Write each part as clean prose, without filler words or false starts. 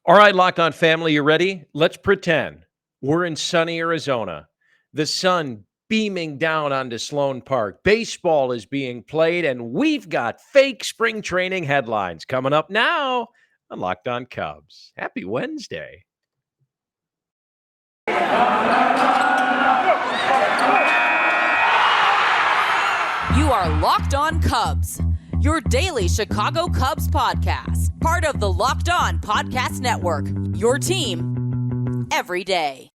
All right, Locked On family, you ready? Let's pretend we're in sunny Arizona. The sun beaming down onto Sloan Park. Baseball is being played, and we've got fake spring training headlines coming up now on Locked On Cubs. Happy Wednesday. You are Locked On Cubs, your daily Chicago Cubs podcast, part of the Locked On Podcast Network, your team every day.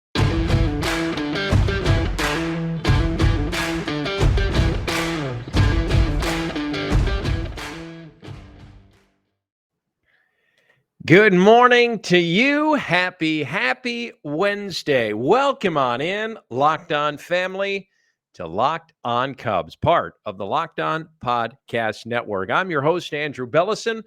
Good morning to you. Happy Wednesday. Welcome on in, Locked On family, to Locked On Cubs, part of the Locked On Podcast Network. I'm your host, Andrew Bellison.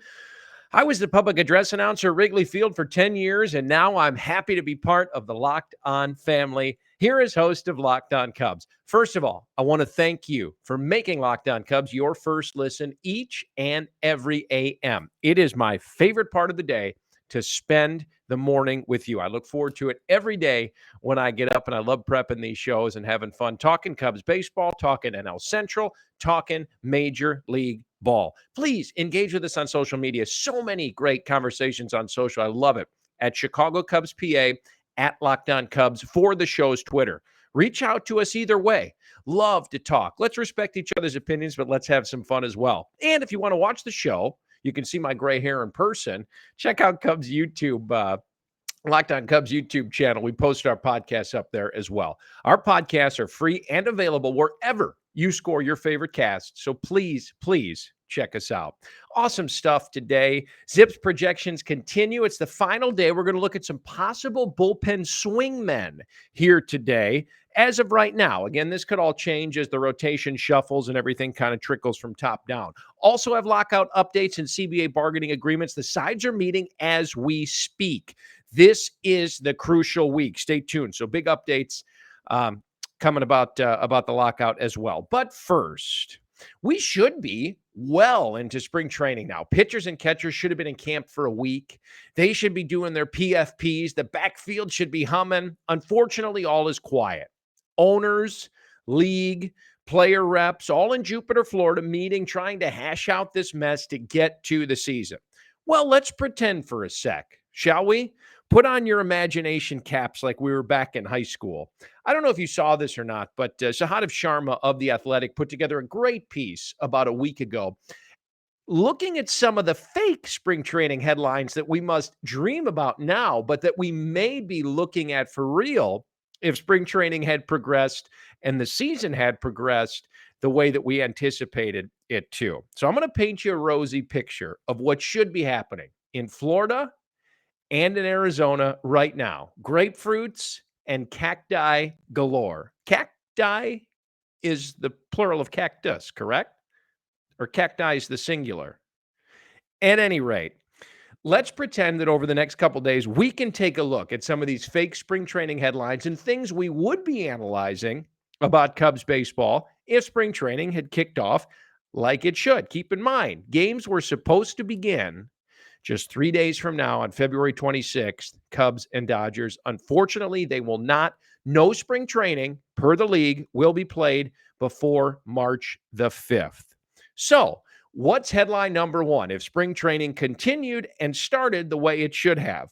I was the public address announcer at Wrigley Field for 10 years, and now I'm happy to be part of the Locked On family here as host of Locked On Cubs. First of all, I want to thank you for making Locked On Cubs your first listen each and every AM. It is my favorite part of the day to spend the morning with you. I look forward to it every day when I get up, and I love prepping these shows and having fun talking Cubs baseball, talking NL Central, talking Major League Ball. Please engage with us on social media. So many great conversations on social. I love it. At Chicago Cubs PA, at Locked On Cubs, for the show's Twitter. Reach out to us either way. Love to talk. Let's respect each other's opinions, but let's have some fun as well. And if you want to watch the show, you can see my gray hair in person. Check out Cubs YouTube, Locked On Cubs YouTube channel. We post our podcasts up there as well. Our podcasts are free and available wherever you score your favorite cast. So please check us out. Awesome stuff today. Zips projections continue. It's the final day. We're going to look at some possible bullpen swingmen here today. As of right now, again, this could all change as the rotation shuffles and everything kind of trickles from top down. Also have lockout updates and CBA bargaining agreements. The sides are meeting as we speak. This is the crucial week. Stay tuned. So big updates coming about the lockout as well. But first, we should be well into spring training now. Pitchers and catchers should have been in camp for a week. They should be doing their PFPs. The backfield should be humming. Unfortunately, all is quiet. Owners, league, player reps, all in Jupeter, Florida, meeting, trying to hash out this mess to get to the season. Well, let's pretend for a sec, shall we? Put on your imagination caps like we were back in high school. I don't know if you saw this or not, but Sahadev Sharma of The Athletic put together a great piece about a week ago looking at some of the fake spring training headlines that we must dream about now, but that we may be looking at for real if spring training had progressed and the season had progressed the way that we anticipated it to. So I'm going to paint you a rosy picture of what should be happening in Florida and in Arizona right now. Grapefruits and cacti galore. Cacti is the plural of cactus, correct? Or cacti is the singular. At any rate, let's pretend that over the next couple days, we can take a look at some of these fake spring training headlines and things we would be analyzing about Cubs baseball if spring training had kicked off like it should. Keep in mind, games were supposed to begin just 3 days from now on February 26th, Cubs and Dodgers. Unfortunately, they will not. No spring training, per the league, will be played before March the 5th. So, what's headline number one if spring training continued and started the way it should have?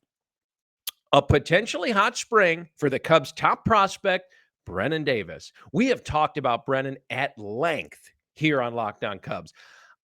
A potentially hot spring for the Cubs' top prospect, Brennan Davis. We have talked about Brennan at length here on Locked On Cubs.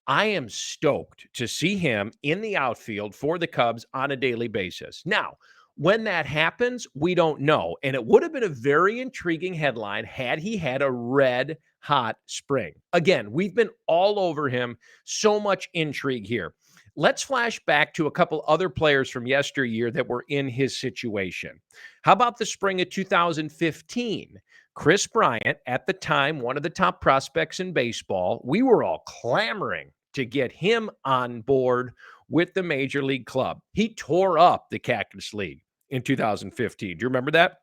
I am stoked to see him in the outfield for the Cubs on a daily basis. Now, when that happens, we don't know. And it would have been a very intriguing headline had he had a red hot spring. Again, we've been all over him. So much intrigue here. Let's flash back to a couple other players from yesteryear that were in his situation. How about the spring of 2015? Chris Bryant, at the time, one of the top prospects in baseball. We were all clamoring to get him on board with the Major League club. He tore up the Cactus League in 2015. Do you remember that?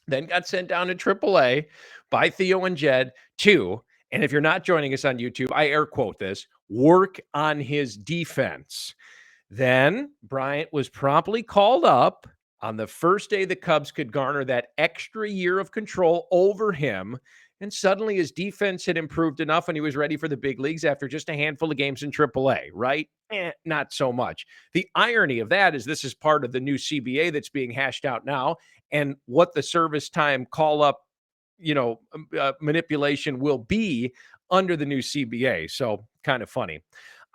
Then got sent down to AAA by Theo and Jed to, and if you're not joining us on YouTube, I air quote this, work on his defense. Then Bryant was promptly called up on the first day the Cubs could garner that extra year of control over him. And suddenly his defense had improved enough and he was ready for the big leagues after just a handful of games in AAA, right? Not so much. The irony of that is this is part of the new CBA that's being hashed out now, and what the service time call up, manipulation will be under the new CBA. So kind of funny.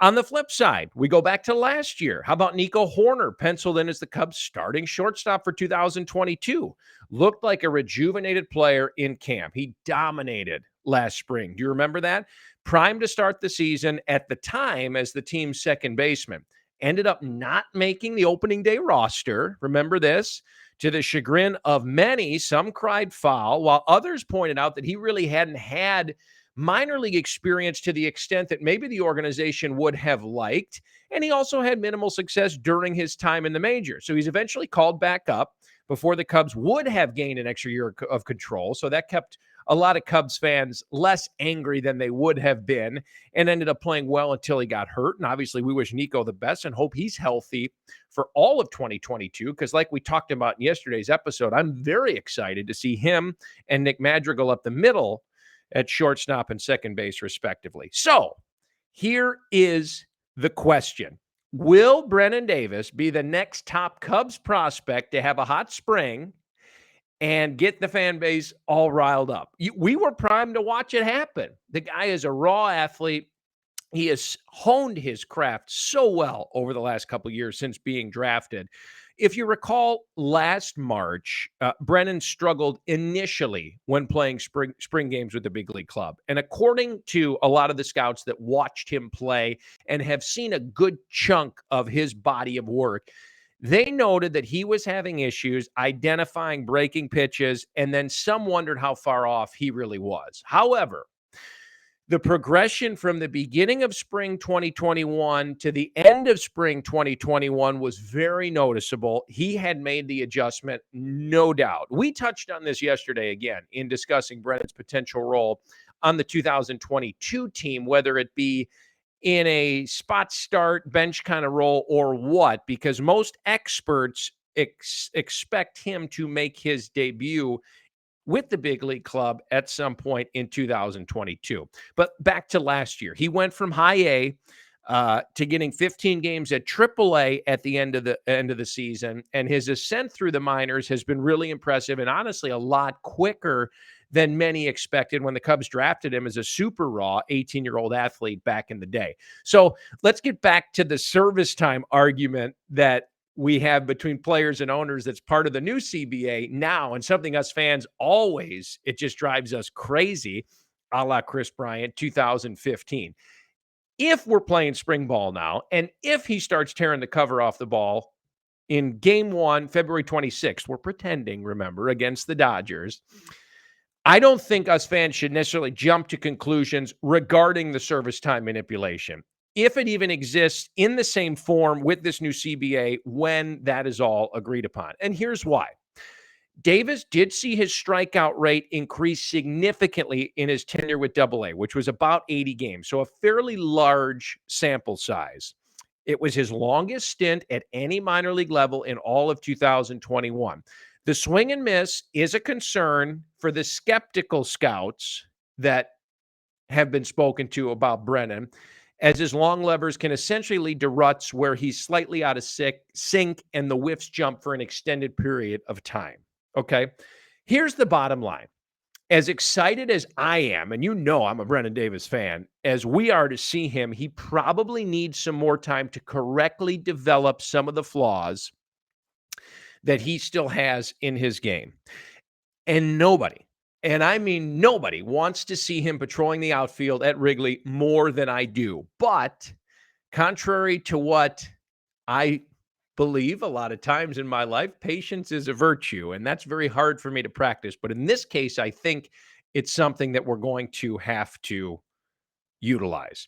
On the flip side, we go back to last year. How about Nico Horner, penciled in as the Cubs' starting shortstop for 2022? Looked like a rejuvenated player in camp. He dominated last spring. Do you remember that? Primed to start the season at the time as the team's second baseman. Ended up not making the opening day roster. Remember this? To the chagrin of many, some cried foul, while others pointed out that he really hadn't had minor league experience to the extent that maybe the organization would have liked. And he also had minimal success during his time in the majors. So he's eventually called back up before the Cubs would have gained an extra year of control. So that kept a lot of Cubs fans less angry than they would have been, and ended up playing well until he got hurt. And obviously we wish Nico the best and hope he's healthy for all of 2022, because like we talked about in yesterday's episode, I'm very excited to see him and Nick Madrigal up the middle at shortstop and second base, respectively. So here is the question. Will Brennan Davis be the next top Cubs prospect to have a hot spring and get the fan base all riled up? We were primed to watch it happen. The guy is a raw athlete. He has honed his craft so well over the last couple of years since being drafted. If you recall, last March, Brennan struggled initially when playing spring games with the big league club. And according to a lot of the scouts that watched him play and have seen a good chunk of his body of work, they noted that he was having issues identifying breaking pitches, and then some wondered how far off he really was. However, the progression from the beginning of spring 2021 to the end of spring 2021 was very noticeable. He had made the adjustment, no doubt. We touched on this yesterday again in discussing Brennan's potential role on the 2022 team, whether it be in a spot start, bench kind of role or what, because most experts expect him to make his debut with the big league club at some point in 2022. But back to last year, he went from high A to getting 15 games at AAA at the end of the season, and his ascent through the minors has been really impressive and honestly a lot quicker than many expected when the Cubs drafted him as a super raw 18-year-old athlete back in the day. So let's get back to the service time argument that we have between players and owners that's part of the new CBA now, and something us fans always, it just drives us crazy, a la Chris Bryant, 2015. If we're playing spring ball now, and if he starts tearing the cover off the ball in game 1, February 26th, we're pretending, remember, against the Dodgers, I don't think us fans should necessarily jump to conclusions regarding the service time manipulation, if it even exists in the same form with this new CBA when that is all agreed upon. And here's why. Davis did see his strikeout rate increase significantly in his tenure with AA, which was about 80 games, so a fairly large sample size. It was his longest stint at any minor league level in all of 2021. The swing and miss is a concern for the skeptical scouts that have been spoken to about Brennan, as his long levers can essentially lead to ruts where he's slightly out of sync and the whiffs jump for an extended period of time. Okay, here's the bottom line. As excited as I am, and you know I'm a Brennan Davis fan, as we are to see him, he probably needs some more time to correctly develop some of the flaws that he still has in his game. And nobody, and I mean nobody, wants to see him patrolling the outfield at Wrigley more than I do. But contrary to what I believe a lot of times in my life, patience is a virtue, and that's very hard for me to practice. But in this case, I think it's something that we're going to have to utilize.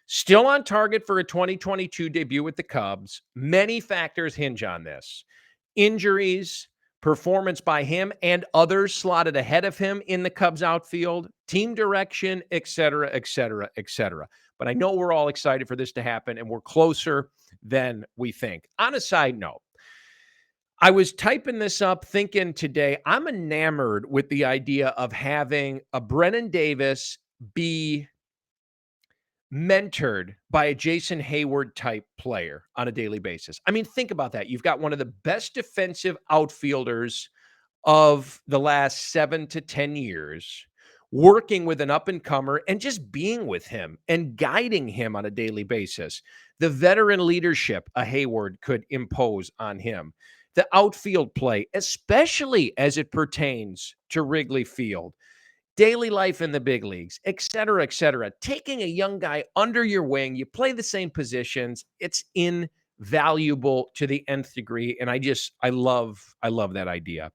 Still on target for a 2022 debut with the Cubs. Many factors hinge on this. Injuries, performance by him and others slotted ahead of him in the Cubs outfield, team direction, et cetera, et cetera, et cetera. but I know we're all excited for this to happen, and we're closer than we think. On a side note, I was typing this up thinking today, I'm enamored with the idea of having a Brennan Davis be mentored by a Jason Hayward type player on a daily basis. I mean, think about that. You've got one of the best defensive outfielders of the last 7 to 10 years working with an up-and-comer and just being with him and guiding him on a daily basis. The veteran leadership a Hayward could impose on him. The outfield play, especially as it pertains to Wrigley Field. Daily life in the big leagues, et cetera, et cetera. Taking a young guy under your wing, you play the same positions. It's invaluable to the nth degree. And I love that idea.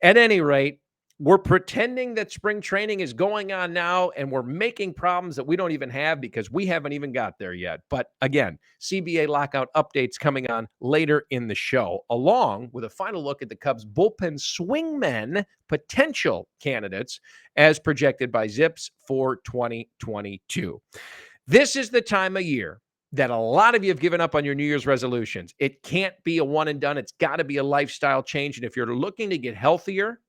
At any rate, we're pretending that spring training is going on now, and we're making problems that we don't even have because we haven't even got there yet. But again, CBA lockout updates coming on later in the show, along with a final look at the Cubs bullpen swingmen potential candidates as projected by Zips for 2022. This is the time of year that a lot of you have given up on your New Year's resolutions. It can't be a one and done. It's got to be a lifestyle change. And if you're looking to get healthier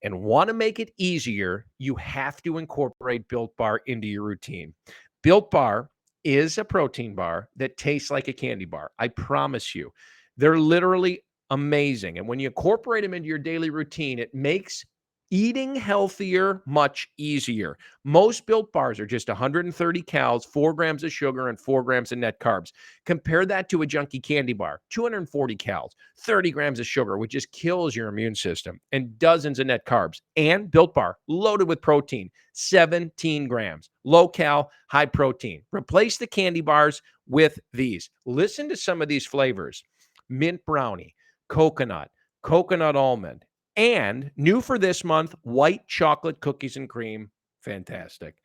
and want to make it easier, you have to incorporate Built Bar into your routine. Built Bar is a protein bar that tastes like a candy bar. I promise you. They're literally amazing. And when you incorporate them into your daily routine, it makes eating healthier much easier. Most Built Bars are just 130 calories, 4 grams of sugar, and 4 grams of net carbs. Compare that to a junky candy bar, 240 calories, 30 grams of sugar, which just kills your immune system, and dozens of net carbs. And Built Bar, loaded with protein, 17 grams, low cal, high protein. Replace the candy bars with these. Listen to some of these flavors: mint brownie, coconut almond, and new for this month, white chocolate cookies and cream. Fantastic.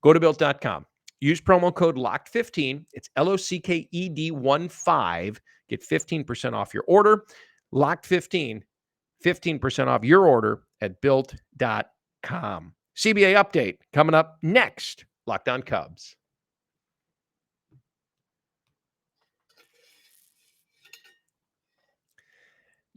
Go to built.com. Use promo code LOCKED15. It's LOCKED15. Get 15% off your order. LOCKED15, 15% off your order at built.com. CBA update coming up next. Locked On Cubs.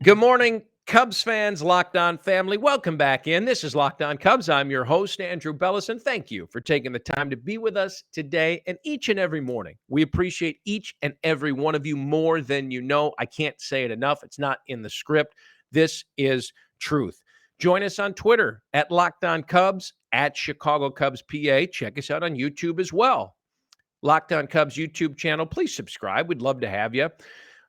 Good morning, Cubs fans, Locked On family. Welcome back in. This is Locked On Cubs. I'm your host, Andrew Bellison. Thank you for taking the time to be with us today and each and every morning. We appreciate each and every one of you more than you know. I can't say it enough. It's not in the script. This is truth. Join us on Twitter at Locked On Cubs, at Chicago Cubs PA. Check us out on YouTube as well. Locked On Cubs YouTube channel. Please subscribe. We'd love to have you.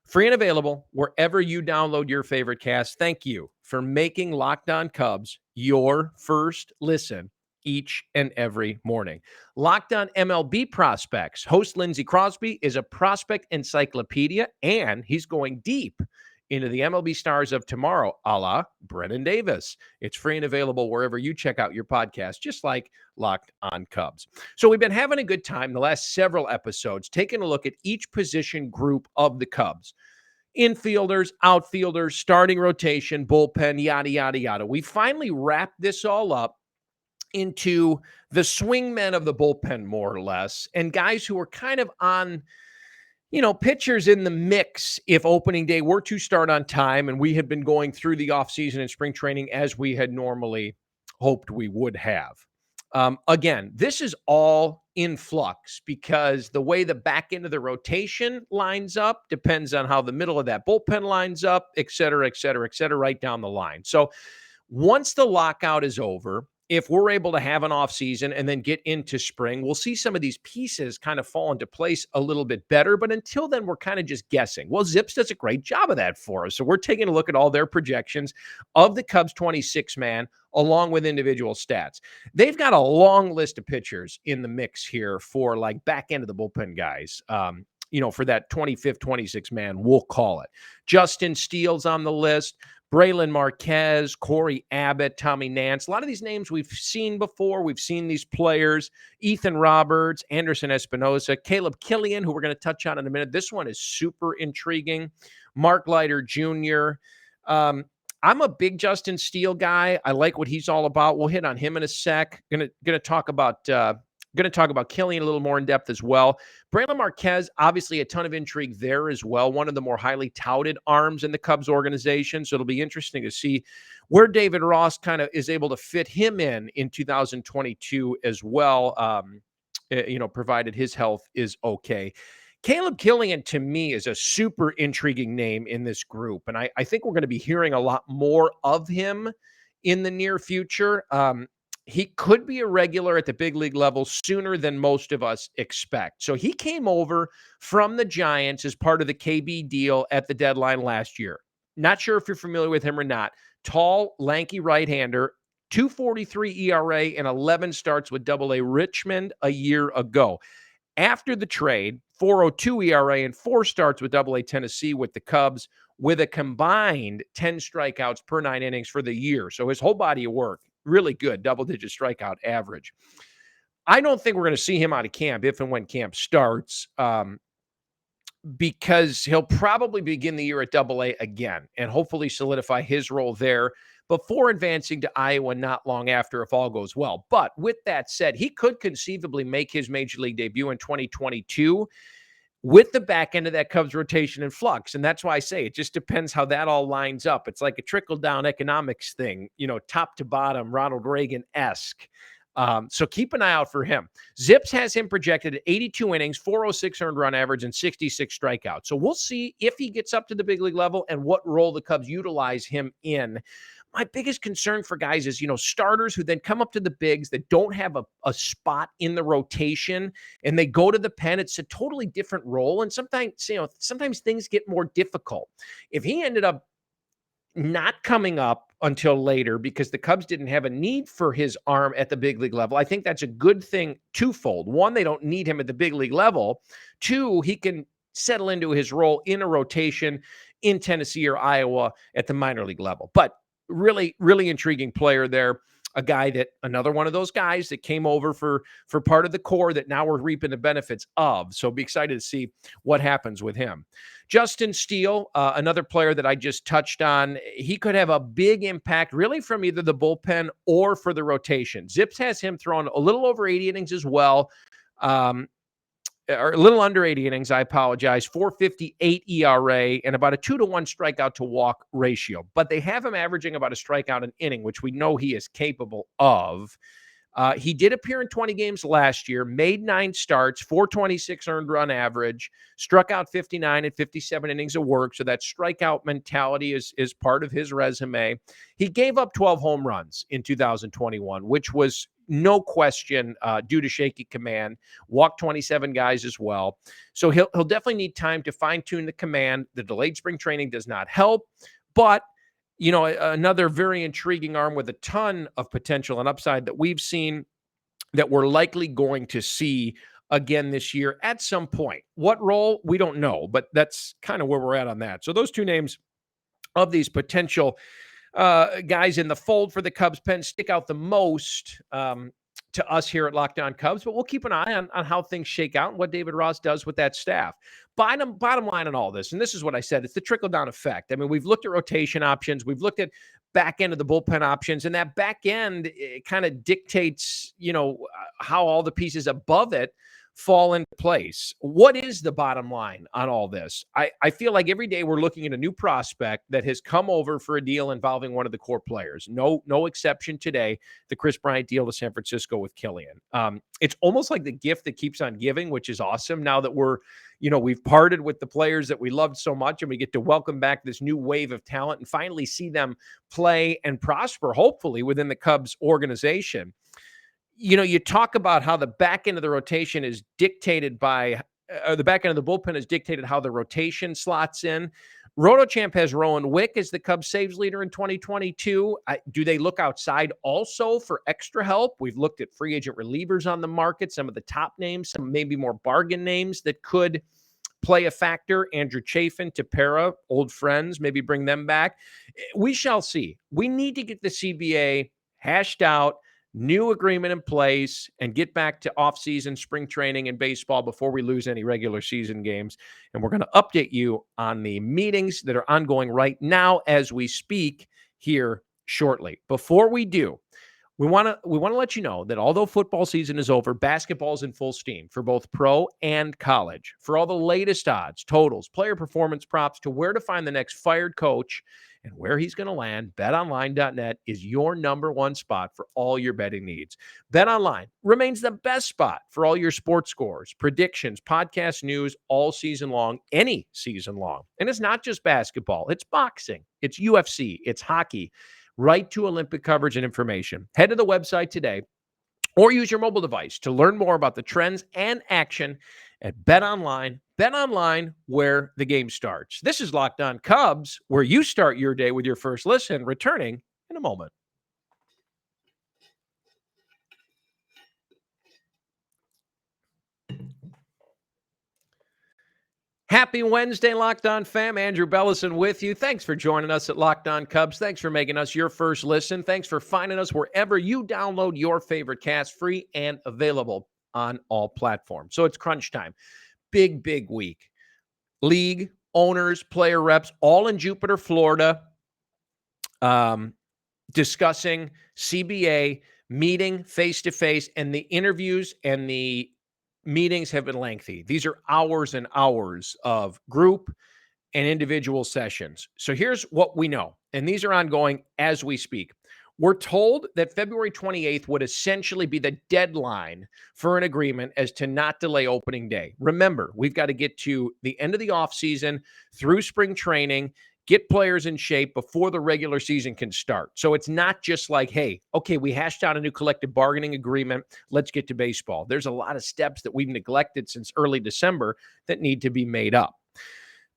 Free and available wherever you download your favorite cast. Thank you for making Locked On Cubs your first listen each and every morning. Locked On MLB Prospects. Host Lindsey Crosby is a prospect encyclopedia, and he's going deep into the MLB stars of tomorrow, a la Brennan Davis. It's free and available wherever you check out your podcast, just like Locked On Cubs. So we've been having a good time the last several episodes, taking a look at each position group of the Cubs. Infielders, outfielders, starting rotation, bullpen, yada, yada, yada. We finally wrapped this all up into the swingmen of the bullpen, more or less, and guys who are kind of on, pitchers in the mix if opening day were to start on time and we had been going through the offseason and spring training as we had normally hoped we would have. Again, this is all in flux because the way the back end of the rotation lines up depends on how the middle of that bullpen lines up, et cetera, right down the line. So once the lockout is over, if we're able to have an offseason and then get into spring, we'll see some of these pieces kind of fall into place a little bit better. But until then, we're kind of just guessing. Well, Zips does a great job of that for us. So we're taking a look at all their projections of the Cubs 26-man along with individual stats. They've got a long list of pitchers in the mix here for like back end of the bullpen guys. For that 25th, 26-man, we'll call it. Justin Steele's on the list. Braylon Marquez, Corey Abbott, Tommy Nance. A lot of these names we've seen before. We've seen these players. Ethan Roberts, Anderson Espinosa, Caleb Killian, who we're going to touch on in a minute. This one is super intriguing. Mark Leiter Jr. I'm a big Justin Steele guy. I like what he's all about. We'll hit on him in a sec. Going to talk about Going to talk about Killian a little more in depth as well. Braylon Marquez, obviously a ton of intrigue there as well. One of the more highly touted arms in the Cubs organization. So it'll be interesting to see where David Ross kind of is able to fit him in 2022 as well, provided his health is okay. Caleb Killian, to me, is a super intriguing name in this group. And I think we're going to be hearing a lot more of him in the near future. He could be a regular at the big league level sooner than most of us expect. So he came over from the Giants as part of the KB deal at the deadline last year. Not sure if you're familiar with him or not. Tall, lanky right-hander, 2.43 ERA and 11 starts with AA Richmond a year ago. After the trade, 4.02 ERA and 4 starts with AA Tennessee with the Cubs, with a combined 10 strikeouts per 9 innings for the year. So his whole body of work, really good, double-digit strikeout average. I don't think we're going to see him out of camp if and when camp starts, because he'll probably begin the year at AA again and hopefully solidify his role there before advancing to Iowa not long after if all goes well. But with that said, he could conceivably make his major league debut in 2022 with the back end of that Cubs rotation in flux. And that's why I say it just depends how that all lines up. It's like a trickle-down economics thing, top to bottom, Ronald Reagan-esque. So keep an eye out for him. Zips has him projected at 82 innings, 406 earned run average, and 66 strikeouts. So we'll see if he gets up to the big league level and what role the Cubs utilize him in. My biggest concern for guys is, starters who then come up to the bigs that don't have a spot in the rotation and they go to the pen. It's a totally different role. And sometimes things get more difficult. If he ended up not coming up until later because the Cubs didn't have a need for his arm at the big league level, I think that's a good thing twofold. One, they don't need him at the big league level. Two, he can settle into his role in a rotation in Tennessee or Iowa at the minor league level. But really, really intriguing player there. A guy that, another one of those guys that came over for part of the core that now we're reaping the benefits of. So be excited to see what happens with him. Justin Steele, another player that I just touched on, he could have a big impact really from either the bullpen or for the rotation. Zips has him throwing a little over 80 innings as well. Or a little under 80 innings, I apologize, 4.58 ERA and about a 2-to-1 strikeout to walk ratio. But they have him averaging about a strikeout an inning, which we know he is capable of. He did appear in 20 games last year, made 9 starts, 426 earned run average, struck out 59 and 57 innings of work. So that strikeout mentality is part of his resume. He gave up 12 home runs in 2021, which was no question due to shaky command. Walked 27 guys as well. So he'll definitely need time to fine-tune the command. The delayed spring training does not help, but another very intriguing arm with a ton of potential and upside that we've seen that we're likely going to see again this year at some point. What role? We don't know, but that's kind of where we're at on that. So those two names of these potential guys in the fold for the Cubs pen stick out the most to us here at Locked On Cubs, but we'll keep an eye on how things shake out and what David Ross does with that staff. Bottom line on all this, and this is what I said, it's the trickle-down effect. I mean, we've looked at rotation options, we've looked at back end of the bullpen options, and that back end kind of dictates, how all the pieces above it fall into place. What is the bottom line on all this? I feel like every day we're looking at a new prospect that has come over for a deal involving one of the core players. No exception today, the Chris Bryant deal to San Francisco with Killian. It's almost like the gift that keeps on giving, which is awesome now that we've parted with the players that we loved so much and we get to welcome back this new wave of talent and finally see them play and prosper, hopefully, within the Cubs organization. You talk about how the back end of the rotation is dictated by, the back end of the bullpen is dictated how the rotation slots in. RotoChamp has Rowan Wick as the Cubs saves leader in 2022. Do they look outside also for extra help? We've looked at free agent relievers on the market, some of the top names, some maybe more bargain names that could play a factor. Andrew Chafin, Jupeter, old friends, maybe bring them back. We shall see. We need to get the CBA hashed out, new agreement in place, and get back to off-season spring training and baseball before we lose any regular season games. And we're going to update you on the meetings that are ongoing right now as we speak here shortly. Before we do, We want to let you know that although football season is over, basketball is in full steam for both pro and college. For all the latest odds, totals, player performance props, to where to find the next fired coach and where he's going to land, betonline.net is your number one spot for all your betting needs. BetOnline remains the best spot for all your sports scores, predictions, podcast news all season long, any season long. And it's not just basketball, it's boxing, it's UFC, it's hockey, right to Olympic coverage and information. Head to the website today or use your mobile device to learn more about the trends and action at BetOnline. BetOnline, where the game starts. This is Locked On Cubs, where you start your day with your first listen, returning in a moment. Happy Wednesday, Locked On fam. Andrew Bellison with you. Thanks for joining us at Locked On Cubs. Thanks for making us your first listen. Thanks for finding us wherever you download your favorite cast, free and available on all platforms. So it's crunch time. Big week. League, owners, player reps, all in Jupeter, Florida, discussing CBA, meeting face-to-face, and the interviews and the meetings have been lengthy. These are hours and hours of group and individual sessions. So here's what we know, and these are ongoing as we speak. We're told that February 28th would essentially be the deadline for an agreement as to not delay opening day. Remember, we've got to get to the end of the offseason, through spring training, get players in shape before the regular season can start. So it's not just like, hey, okay, we hashed out a new collective bargaining agreement, let's get to baseball. There's a lot of steps that we've neglected since early December that need to be made up.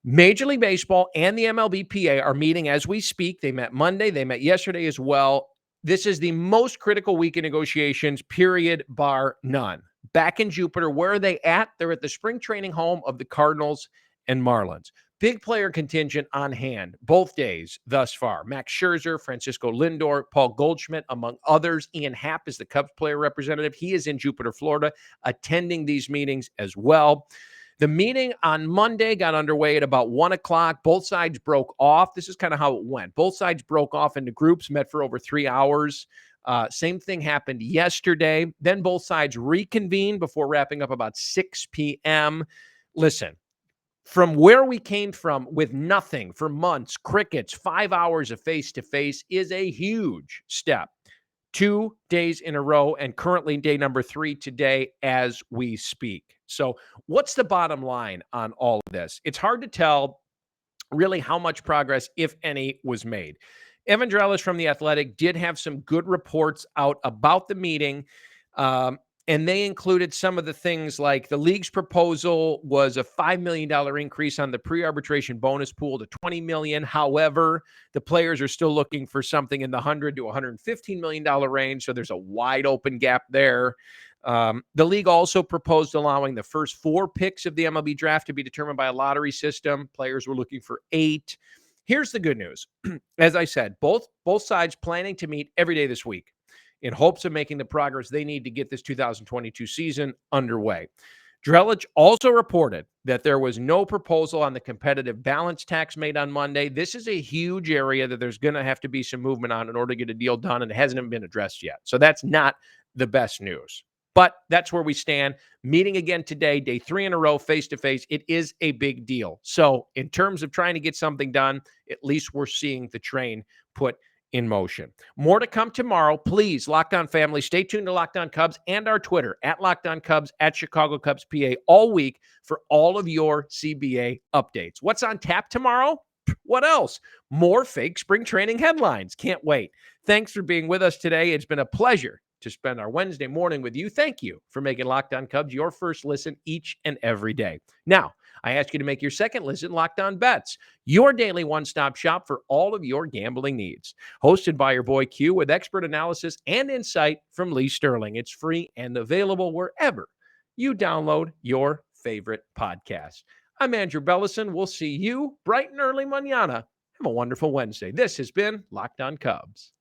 Major League Baseball and the MLBPA are meeting as we speak. They met Monday. They met yesterday as well. This is the most critical week in negotiations, period, bar none. Back in Jupeter, where are they at? They're at the spring training home of the Cardinals and Marlins. Big player contingent on hand both days thus far. Max Scherzer, Francisco Lindor, Paul Goldschmidt, among others. Ian Happ is the Cubs player representative. He is in Jupeter, Florida, attending these meetings as well. The meeting on Monday got underway at about 1 o'clock. Both sides broke off. This is kind of how it went. Both sides broke off into groups, met for over 3 hours. Same thing happened yesterday. Then both sides reconvened before wrapping up about 6 p.m. Listen, from where we came from with nothing for months, crickets, 5 hours of face-to-face is a huge step. 2 days in a row, and currently day number 3 today as we speak. So what's the bottom line on all of this? It's hard to tell really how much progress, if any, was made. Evan Drelich from The Athletic did have some good reports out about the meeting, and they included some of the things like the league's proposal was a $5 million increase on the pre-arbitration bonus pool to $20 million. However, the players are still looking for something in the $100 to $115 million range, so there's a wide open gap there. The league also proposed allowing the first 4 picks of the MLB draft to be determined by a lottery system. Players were looking for 8. Here's the good news. As I said, both sides planning to meet every day this week in hopes of making the progress they need to get this 2022 season underway. Drelich also reported that there was no proposal on the competitive balance tax made on Monday. This is a huge area that there's going to have to be some movement on in order to get a deal done, and it hasn't even been addressed yet. So that's not the best news. But that's where we stand. Meeting again today, day 3 in a row, face-to-face. It is a big deal. So in terms of trying to get something done, at least we're seeing the train put in motion. More to come tomorrow. Please, Locked On family, stay tuned to Locked On Cubs and our Twitter at Locked On Cubs, at Chicago Cubs PA all week for all of your CBA updates. What's on tap tomorrow? What else? More fake spring training headlines. Can't wait. Thanks for being with us today. It's been a pleasure to spend our Wednesday morning with you. Thank you for making Locked On Cubs your first listen each and every day. Now, I ask you to make your second listen Locked On Bets, your daily one-stop shop for all of your gambling needs. Hosted by your boy Q with expert analysis and insight from Lee Sterling. It's free and available wherever you download your favorite podcast. I'm Andrew Bellison. We'll see you bright and early mañana. Have a wonderful Wednesday. This has been Locked On Cubs.